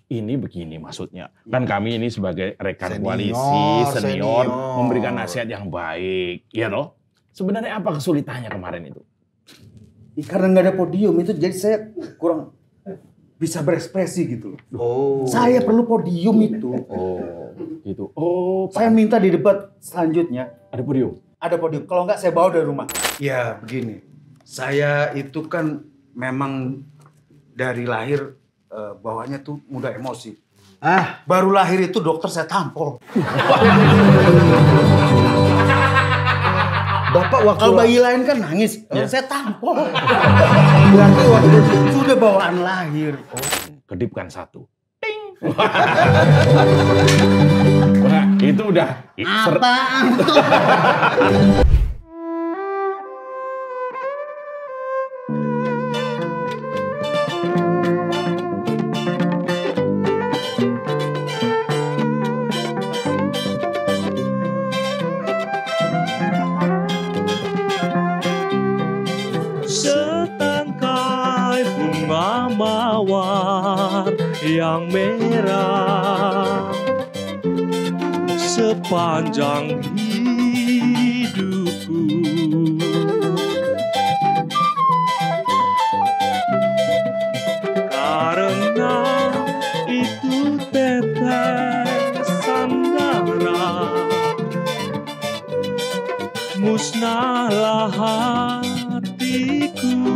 Ini begini maksudnya. Kan kami ini sebagai rekan koalisi, senior, memberikan nasihat yang baik. Iya loh. Sebenarnya apa kesulitannya kemarin itu? Karena nggak ada podium itu jadi saya kurang bisa berekspresi gitu loh. Oh. Saya perlu podium itu. Oh, gitu. Oh, Saya minta di debat selanjutnya ada podium. ada podium. Kalau nggak saya bawa dari rumah. Ya begini, saya itu kan memang dari lahir bawahnya tuh mudah emosi. Baru lahir itu dokter saya tampol. Bapak waktu Kalau bayi lain kan nangis, saya tampol. Berarti waktu itu sudah bawaan lahir. Kedipkan satu. Ting. Wah, itu udah. Apaan tuh? Setangkai bunga mawar yang merah sepanjang hidupku. Karena itu tetes sandara, musnahlah hatiku.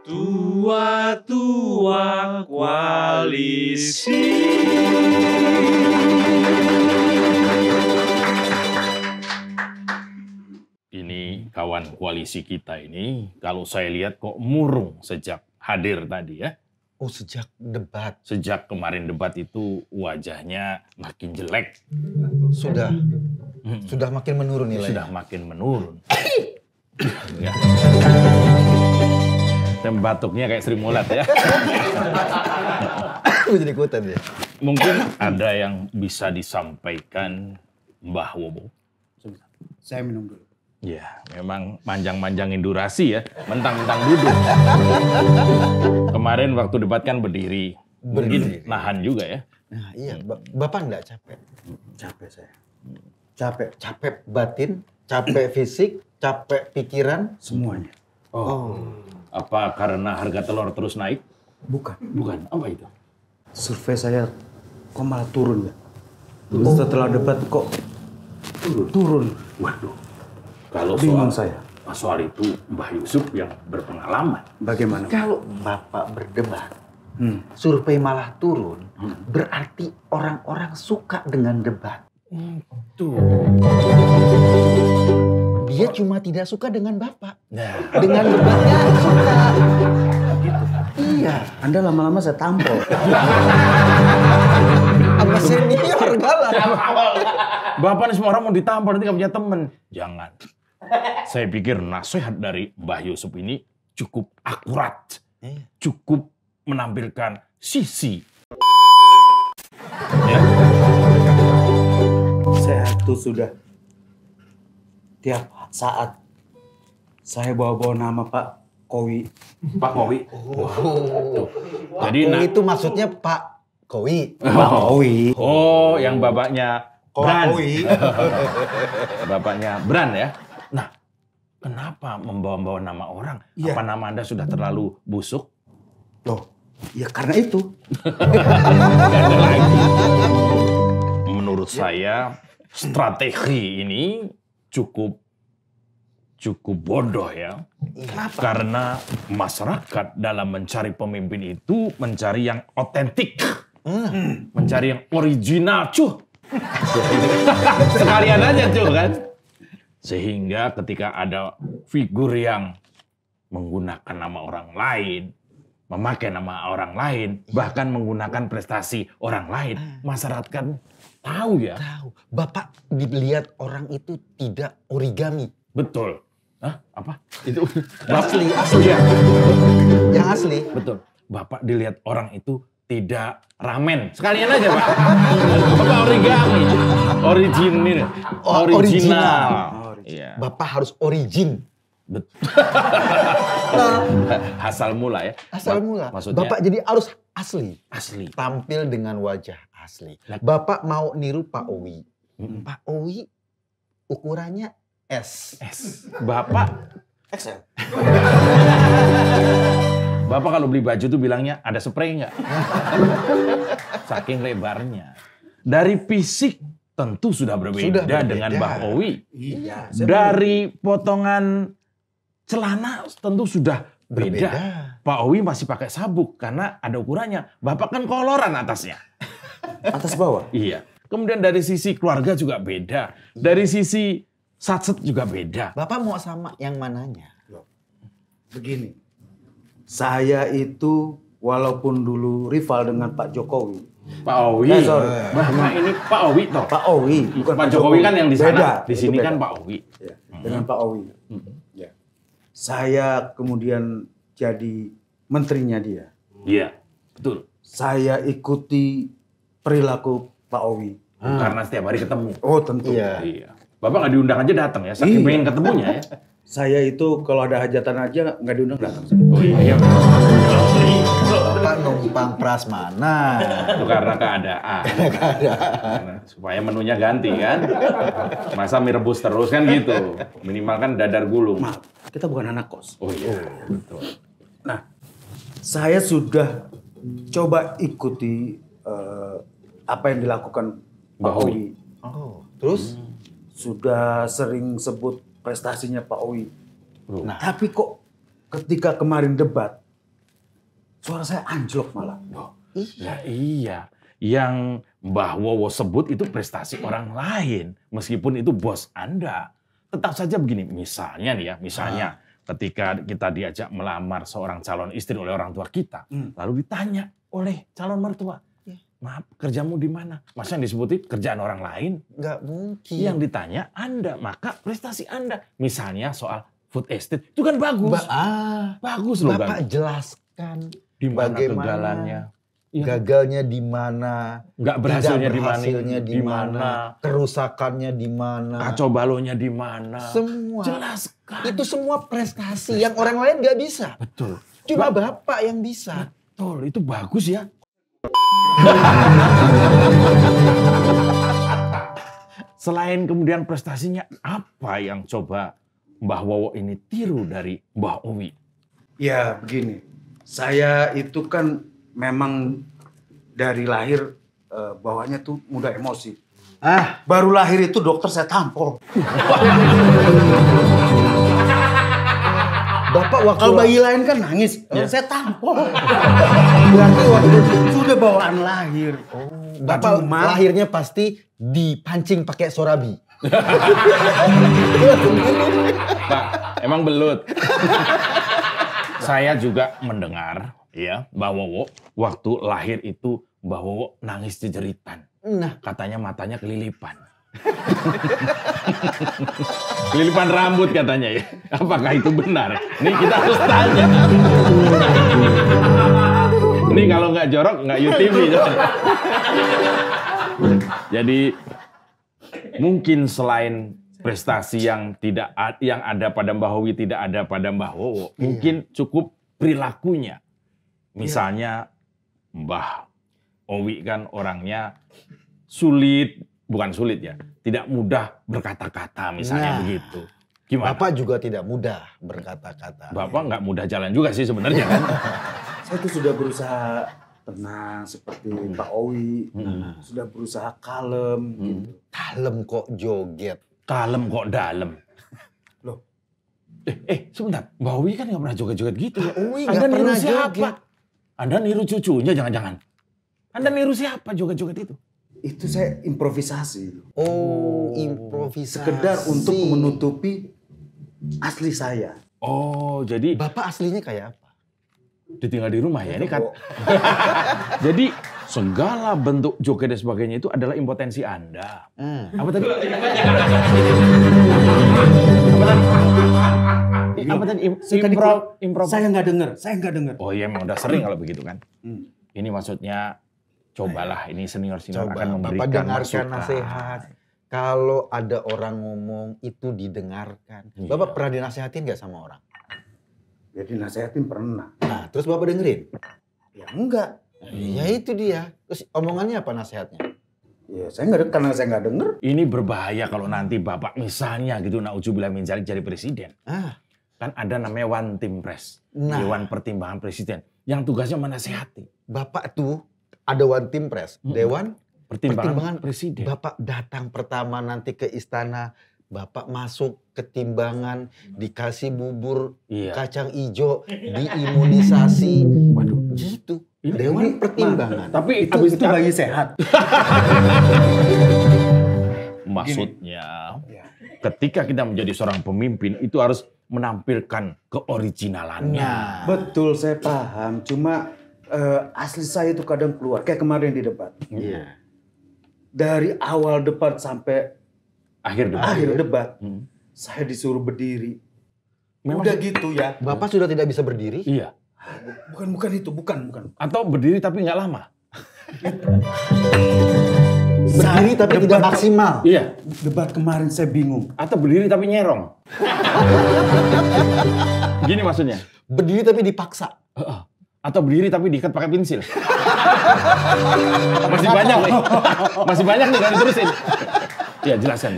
Tua-tua koalisi. Ini kawan koalisi kita ini, kalau saya lihat kok murung sejak hadir tadi ya. Oh, sejak debat. Sejak kemarin debat itu wajahnya makin jelek. Sudah makin menurun nilainya. Sudah makin menurun. Ya. Dan batuknya kayak Sri Mulat ya. Aku jadi ikutan ya. Mungkin ada yang bisa disampaikan Mbah Wobo. Saya minum dulu. Ya, memang manjang-manjangin durasi ya. Mentang-mentang duduk. Kemarin waktu debat kan berdiri. Mungkin nahan juga ya. Nah iya, Bapak nggak capek? Capek saya. Capek. Capek batin, capek fisik, capek pikiran? Semuanya. Oh. Apa karena harga telur terus naik? Bukan. Bukan, apa itu? Survei saya kok malah turun ya. Setelah debat kok turun. Waduh. Kalau Bingung saya. soal itu Mbah Yusuf yang berpengalaman. Bagaimana? Kalau Bapak berdebat, survei malah turun, berarti orang-orang suka dengan debat. Tuh. Dia cuma tidak suka dengan Bapak. Nah. Dengan debatnya suka. Gitu. Iya. Anda lama-lama saya tampol. Apa senior galak. Bapak nih semua orang mau ditampar, nanti gak punya temen. Jangan. Saya pikir nasihat dari Mbah Yusuf ini cukup akurat. Cukup menampilkan sisi. Ya. Saya tuh sudah tiap saat saya bawa-bawa nama Pak Kowi. Pak Kowi. Oh. Jadi Itu maksudnya Pak Kowi. Pak Kowi. Oh, yang bapaknya Bran. Kowi. Bapaknya Bran ya. Nah, kenapa membawa-bawa nama orang? Iya. Apa nama Anda sudah terlalu busuk? Loh, ya karena itu. Nggak ada lagi. Menurut saya, strategi ini cukup bodoh ya. Kenapa? Karena masyarakat dalam mencari pemimpin itu mencari yang otentik. Mencari yang original, cuh. Sekalian aja, cuh kan. Sehingga ketika ada figur yang menggunakan nama orang lain, memakai nama orang lain, bahkan menggunakan prestasi orang lain, masyarakat kan tahu ya. Tahu. Bapak dilihat orang itu tidak origami. Betul. Hah? Apa? Itu Asli. Ya. Yang asli. Betul. Bapak dilihat orang itu tidak ramen. Sekalian aja, Pak. Bapak origami. Original. Original. Iya. Bapak harus origin. Betul. Asal mula ya. Asal mula. Maksudnya Bapak jadi harus asli. asli. Tampil dengan wajah asli. Bapak mau niru Pak Owi. Pak Owi ukurannya S. Bapak XL. Bapak kalau beli baju tuh bilangnya ada spray nggak? Saking lebarnya. Dari fisik tentu sudah berbeda, dengan Mbah Owi. Iya. Dari potongan celana tentu sudah beda. Pak Owi masih pakai sabuk karena ada ukurannya. Bapak kan koloran atasnya. Atas bawah. Iya. Kemudian dari sisi keluarga juga beda. Dari sisi satset juga beda. Bapak mau sama yang mananya? Begini, saya itu walaupun dulu rival dengan Pak Jokowi. Pak Owi. Sorry. Nah ini Pak Owi toh. Pak Owi, bukan Pak Jokowi kan yang di sana. Beda, Di sini itu kan beda. Pak Owi. Ya, dengan Pak Owi. Ya. Saya kemudian jadi menterinya dia. Iya, betul. Saya ikuti perilaku Pak Owi. Karena setiap hari ketemu. Oh tentu. Iya. Bapak nggak diundang aja datang ya, saking Iya. pengen ketemunya ya. Saya itu kalau ada hajatan aja nggak diundang datang. Oh iya. Bapak numpang prasmanan. Itu karena keadaan. Karena supaya menunya ganti kan. Masa mie rebus terus kan gitu. Minimal kan dadar gulung. Maaf, kita bukan anak kos. Oh iya, betul. Nah, saya sudah coba ikuti apa yang dilakukan Pak Mbah Owi. Owi. Oh, terus? Sudah sering sebut prestasinya Pak Owi. Nah, Tapi kok ketika kemarin debat, suara saya anjlok malah. ya iya. Yang Mbah Wowo sebut itu prestasi orang lain. Meskipun itu bos Anda. Tetap saja begini, misalnya nih ya, ketika kita diajak melamar seorang calon istri oleh orang tua kita, lalu ditanya oleh calon mertua, maaf, kerjamu di mana? Masa yang disebutin kerjaan orang lain? Nggak mungkin. Yang ditanya Anda, maka prestasi Anda. Misalnya soal food estate, itu kan bagus. Bagus loh. Bapak jelaskan Di mana bagaimana kegagalannya? Ya. gagalnya di mana, Nggak berhasilnya tidak di mana? berhasilnya di mana, kerusakannya di mana, Kacau balonya di mana? semua. Jelaskan. Itu semua prestasi yang orang lain nggak bisa. Betul. Cuma Bapak yang bisa. Betul, itu bagus ya. Selain kemudian prestasinya, apa yang coba Mbah Wowo ini tiru dari Mbah Owi? Ya begini, saya itu kan memang dari lahir bawaannya tuh mudah emosi. Baru lahir itu dokter saya tampol. Bapak waktu Kalau bayi lain kan nangis, saya tampol. berarti waktu Sudah bawaan lahir. Bapak Cuma- lahirnya pasti dipancing pakai sorabi. Pak, emang belut. Saya juga mendengar ya Mbah Wowo waktu lahir itu Mbah Wowo nangis jejeritan. Nah, Katanya matanya kelilipan. Kelilipan rambut katanya ya. Apakah itu benar? Ini kita harus tanya. Ini kalau nggak jorok nggak UTV. Jadi mungkin selain prestasi yang ada pada Mbah Owi tidak ada pada Mbah Wowo, mungkin cukup perilakunya. Misalnya Mbah Owi kan orangnya bukan sulit ya, tidak mudah berkata-kata misalnya begitu. Gimana? Bapak juga tidak mudah berkata-kata. Bapak nggak mudah jalan juga sih sebenarnya kan? Saya tuh sudah berusaha tenang seperti Pak Owi, sudah berusaha kalem. Gitu. Kalem kok joget. Kalem kok dalam. Loh, Sebentar, Mbah Owi kan nggak pernah joget-joget gitu. Owi Anda nggak niru pernah siapa? joget. Anda niru cucunya jangan-jangan. Anda niru siapa joget-joget itu? itu saya improvisasi. Oh, improvisasi. Sekedar untuk menutupi asli saya. Oh, jadi Bapak aslinya kayak apa? ditinggal di rumah ya ini kan. Jadi segala bentuk joget dan sebagainya itu adalah impotensi Anda. Apa tadi? Apa tadi? Improv. Saya nggak dengar. Oh iya, memang udah sering kalau begitu kan. Ini maksudnya cobalah, ini senior-senior Coba akan Bapak memberikan dengarkan masukan. nasihat. Kalau ada orang ngomong itu didengarkan. Iya. Bapak pernah dinasehatin nggak sama orang? Jadi nasehatin pernah. Nah, terus Bapak dengerin? Ya enggak. Ya itu dia. Terus omongannya apa nasihatnya? Ya karena saya nggak denger. Ini berbahaya kalau nanti Bapak misalnya gitu, na'udzubillah min dzalik, jadi presiden. Kan ada namanya One Team Press, Nah. Dewan Pertimbangan Presiden, yang tugasnya menasehati. Bapak tuh ada One Team Press, Dewan Pertimbangan Presiden. Bapak datang pertama nanti ke istana, Bapak masuk ke timbangan, dikasih bubur Iya. kacang ijo, diimunisasi. Waduh. Gitu. Ini- Dewan Pertimbangan. Tapi Itu habis bayi sehat. maksudnya Ya. ketika kita menjadi seorang pemimpin itu harus menampilkan keoriginalannya. Nah, Betul, saya paham. Cuma asli saya itu kadang keluar. Kayak kemarin di debat. iya. Dari awal debat sampai Akhir debat. akhir debat, Hmm. saya disuruh berdiri. Memang Udah gitu ya. Bapak sudah tidak bisa berdiri? Iya. Bukan itu, bukan. Atau berdiri tapi nggak lama. Berdiri tapi tidak Debat- maksimal. Iya. Debat kemarin saya bingung. Atau berdiri tapi nyerong. Gini maksudnya. Berdiri tapi dipaksa. Heeh. Atau berdiri tapi diikat pakai pensil. Masih banyak nih. Masih banyak nih, kalau diterusin. Iya, jelaskan.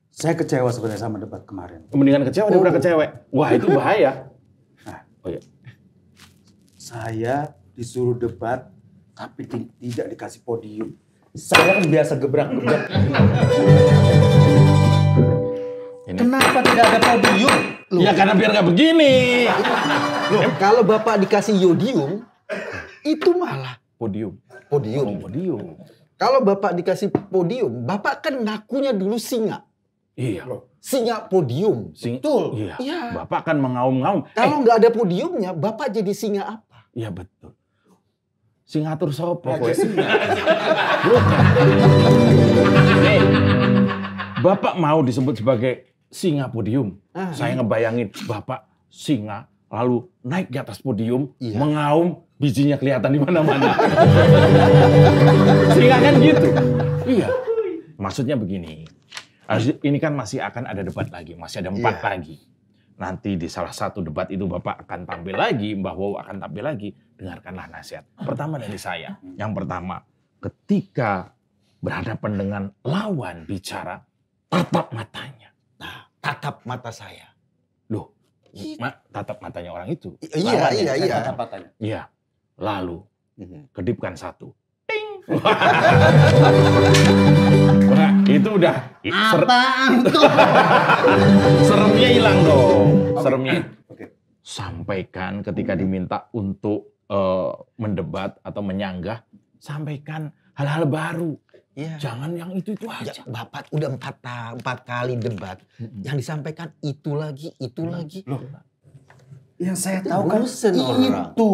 Saya kecewa sebenarnya sama debat kemarin. Mendingan kecewa daripada kecewa. Wah, itu bahaya. Nah, Oh iya. saya disuruh debat, tapi tidak dikasih podium. Saya kan biasa gebrak-gebrak. Ini. Kenapa tidak ada podium? Ya karena biar nggak begini. Loh, kalau Bapak dikasih yodium, itu malah Podium. podium. Podium. Kalau Bapak dikasih podium, Bapak kan ngakunya dulu singa. Iya. Singa podium. Betul. Iya. Iya. Bapak kan mengaum-ngaum. Kalau nggak ada podiumnya, Bapak jadi singa apa? Iya betul. Singatur sopo Ya, kowe. singa. Bukan. Nih, Bapak mau disebut sebagai singa podium. Saya ngebayangin Bapak singa lalu naik di atas podium, Iya. mengaum, bijinya kelihatan di mana-mana. Singa kan gitu. Iya. Maksudnya begini. Ini kan masih akan ada debat lagi, masih ada 4 Iya. lagi. Nanti di salah satu debat itu Bapak akan tampil lagi, Mbah Wow akan tampil lagi. Dengarkanlah nasihat. Pertama dari saya. Yang pertama, ketika berhadapan dengan lawan bicara, tatap matanya. Nah, tatap mata saya. Loh, tatap matanya orang itu. Iya. Kata-katanya. Iya. Lalu, kedipkan satu. Ting. Wah, itu udah. Apaan tuh? Seremnya hilang dong. Seremnya. Oke. Sampaikan ketika diminta untuk mendebat atau menyanggah, sampaikan hal-hal baru. Iya. Jangan yang itu Ya, aja. Bapak udah 4 kali debat. Yang disampaikan itu lagi. Loh, yang saya tahu kan Bosen orang. itu.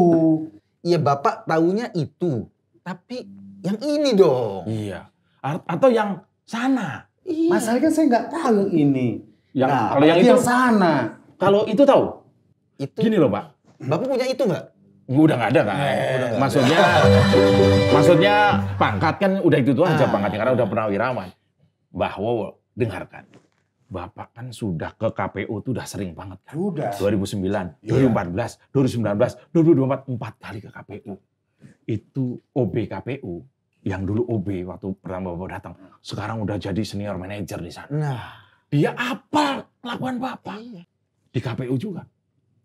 Iya, Bapak taunya itu. Tapi yang ini dong. Iya. Atau yang sana. Iya. Masalahnya kan saya nggak tahu yang ini. Yang Nah, kalau yang apalagi itu, sana. kalau itu tahu. Itu. Gini loh, Pak. Bapak punya itu nggak? Udah nggak ada kan? Maksudnya pangkat kan udah itu aja pangkatnya karena udah pernah wirawan. Bahwa dengarkan, Bapak kan sudah ke KPU tuh udah sering banget kan. Udah. 2009, 2014, 2019, 2024 4 kali ke KPU. Itu OB KPU yang dulu OB waktu pertama Bapak datang, sekarang udah jadi senior manager di sana. Nah, Dia apal kelakuan Bapak iya. di KPU juga.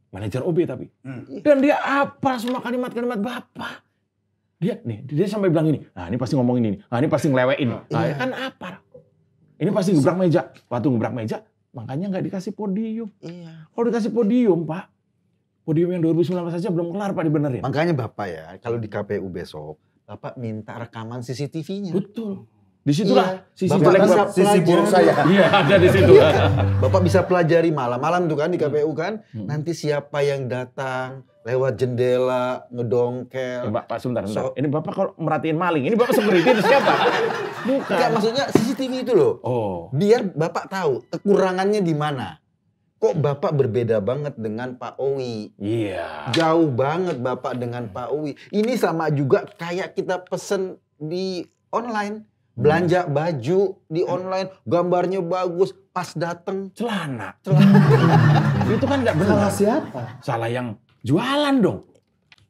Manajer OB tapi. Hmm. Dan dia apal semua kalimat-kalimat Bapak. Dia sampai bilang ini, nah ini pasti ngomong ini, nah ini pasti ngelewein. Nah, Iya. ya kan apal. Ini pasti gebrak meja. Waktu gebrak meja, makanya nggak dikasih podium. Iya. Kalau dikasih podium, Pak, podium yang 2019 saja belum kelar, Pak, dibenerin. Makanya Bapak ya, kalau di KPU besok, Bapak minta rekaman CCTV-nya. Betul. Disitulah sisi Bapak jelek bisa Bapak. Sisi buruk saya. Iya, ada di situ. Bapak bisa pelajari malam-malam tuh kan di KPU kan. Nanti siapa yang datang lewat jendela, ngedongkel. Pak, sebentar. Ini Bapak kalau merhatiin maling, ini Bapak security itu siapa? Bukan. Enggak, maksudnya CCTV itu loh. Oh. Biar Bapak tahu kekurangannya di mana. Kok Bapak berbeda banget dengan Pak Owi? Iya. Jauh banget Bapak dengan Pak Owi. Ini sama juga kayak kita pesen di online. Belanja baju di online, gambarnya bagus, pas dateng Celana. Itu kan nggak benar. Salah siapa? Salah yang jualan dong.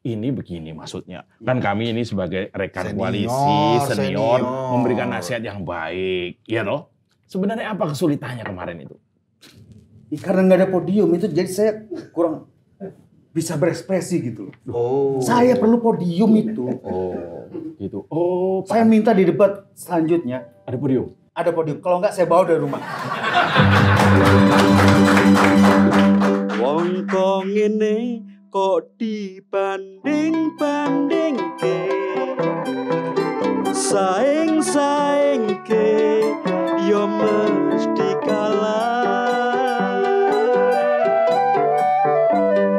Ini begini maksudnya. Kan kami ini sebagai rekan koalisi, senior, memberikan nasihat yang baik. Iya loh. Sebenarnya apa kesulitannya kemarin itu? Karena nggak ada podium itu jadi saya kurang bisa berekspresi gitu. Oh. Saya perlu podium itu. Oh, gitu. Oh, Saya minta di debat selanjutnya ada podium. ada podium. Kalau nggak saya bawa dari rumah. Wong kok ngene kok dibanding-bandingke, saing-saingke yo mesti kalah.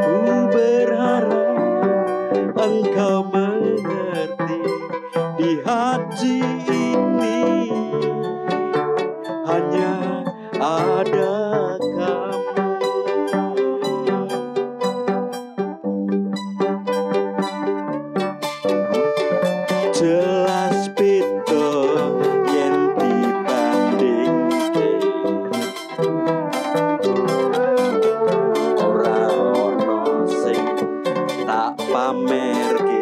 Ku berharap engkau mengerti di hati ini hanya ada kamu. Jelas beda yen dibandingke, ora ono sing tak pamerke.